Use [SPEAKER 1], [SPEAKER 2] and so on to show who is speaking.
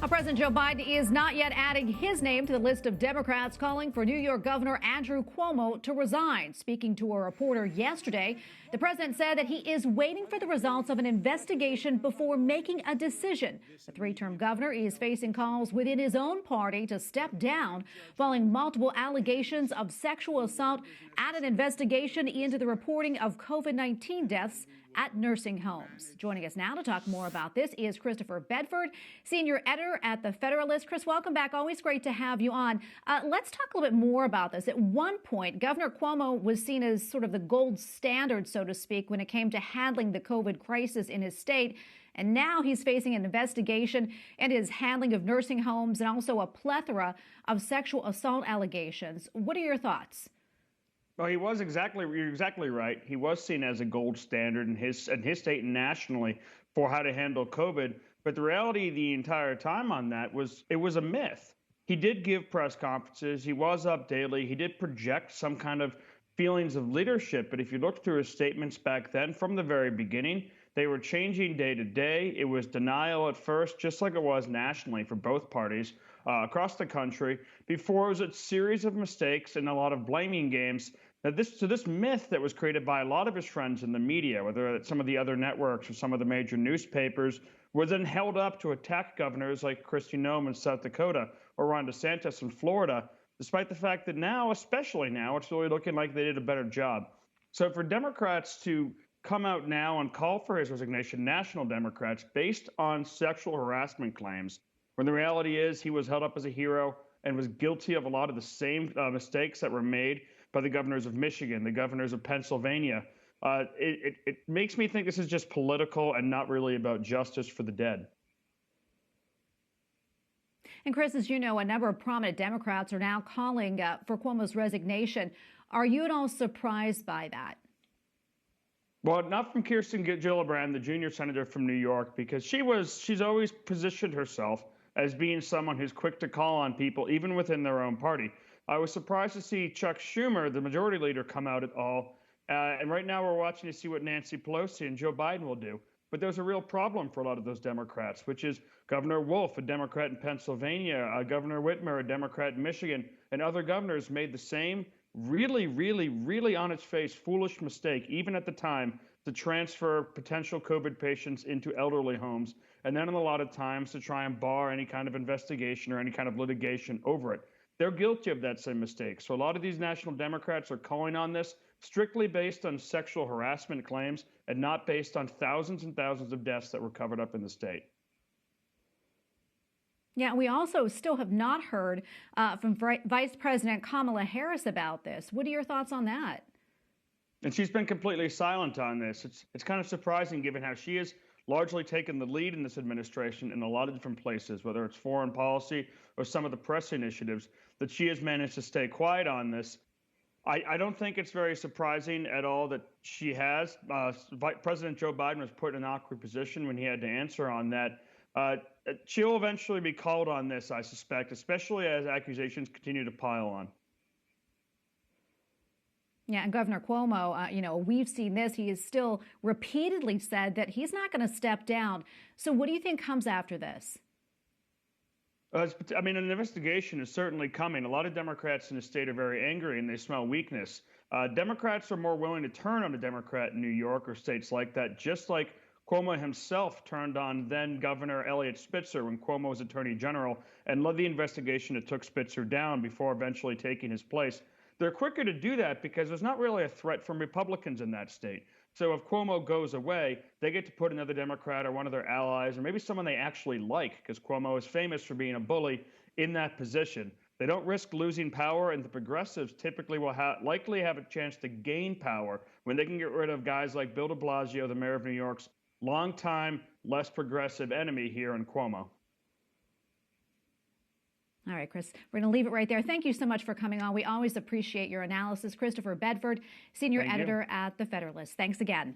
[SPEAKER 1] President Joe Biden is not yet adding his name to the list of Democrats calling for New York Governor Andrew Cuomo to resign. Speaking to a reporter yesterday, the president said that he is waiting for the results of an investigation before making a decision. The three-term governor is facing calls within his own party to step down following multiple allegations of sexual assault and an investigation into the reporting of COVID-19 deaths at nursing homes. Joining us now to talk more about this is Christopher Bedford, senior editor at the Federalist. Chris, welcome back. Always great to have you on. Let's talk a little bit more about this. At one point, Governor Cuomo was seen as sort of the gold standard, so to speak, when it came to handling the COVID crisis in his state. And now he's facing an investigation into his handling of nursing homes and also a plethora of sexual assault allegations. What are your thoughts?
[SPEAKER 2] Well, you're exactly right. He was seen as a gold standard in his state and nationally for how to handle COVID. But the reality the entire time on that was it was a myth. He did give press conferences. He was up daily. He did project some kind of feelings of leadership. But if you look through his statements back then, from the very beginning, they were changing day to day. It was denial at first, just like it was nationally for both parties across the country. Before, it was a series of mistakes and a lot of blaming games. Now, this myth that was created by a lot of his friends in the media, whether it's some of the other networks or some of the major newspapers, was then held up to attack governors like Kristi Noem in South Dakota or Ron DeSantis in Florida, despite the fact that now, especially now, it's really looking like they did a better job. So for Democrats to come out now and call for his resignation, national Democrats, based on sexual harassment claims, when the reality is he was held up as a hero and was guilty of a lot of the same mistakes that were made by the governors of Michigan, the governors of Pennsylvania. It makes me think this is just political and not really about justice for the dead.
[SPEAKER 1] And Chris, as you know, a number of prominent Democrats are now calling for Cuomo's resignation. Are you at all surprised by that?
[SPEAKER 2] Well, not from Kirsten Gillibrand, the junior senator from New York, because she's always positioned herself as being someone who's quick to call on people, even within their own party. I was surprised to see Chuck Schumer, the majority leader, come out at all. And right now we're watching to see what Nancy Pelosi and Joe Biden will do. But there's a real problem for a lot of those Democrats, which is Governor Wolf, a Democrat in Pennsylvania, Governor Whitmer, a Democrat in Michigan, and other governors made the same really on its face foolish mistake, even at the time, to transfer potential COVID patients into elderly homes, and then in a lot of times to try and bar any kind of investigation or any kind of litigation over it. They're guilty of that same mistake. So a lot of these national Democrats are calling on this strictly based on sexual harassment claims and not based on thousands and thousands of deaths that were covered up in the state.
[SPEAKER 1] Yeah, we also still have not heard from Vice President Kamala Harris about this. What are your thoughts on that?
[SPEAKER 2] And she's been completely silent on this. It's kind of surprising given how she has largely taken the lead in this administration in a lot of different places, whether it's foreign policy or some of the press initiatives, that she has managed to stay quiet on this. I don't think it's very surprising at all that she has. President Joe Biden was put in an awkward position when he had to answer on that. She'll eventually be called on this, I suspect, especially as accusations continue to pile on.
[SPEAKER 1] Yeah, and Governor Cuomo, we've seen this. He has still repeatedly said that he's not going to step down. So what do you think comes after this?
[SPEAKER 2] An investigation is certainly coming. A lot of Democrats in the state are very angry and they smell weakness. Democrats are more willing to turn on a Democrat in New York or states like that, just like Cuomo himself turned on then Governor Eliot Spitzer when Cuomo was Attorney General and led the investigation that took Spitzer down before eventually taking his place. They're quicker to do that because there's not really a threat from Republicans in that state. So if Cuomo goes away, they get to put another Democrat or one of their allies or maybe someone they actually like, because Cuomo is famous for being a bully, in that position. They don't risk losing power, and the progressives typically will likely have a chance to gain power when they can get rid of guys like Bill de Blasio, the mayor of New York's longtime, less progressive enemy here in Cuomo.
[SPEAKER 1] All right, Chris, we're going to leave it right there. Thank you so much for coming on. We always appreciate your analysis. Christopher Bedford, senior editor at The Federalist. Thanks again.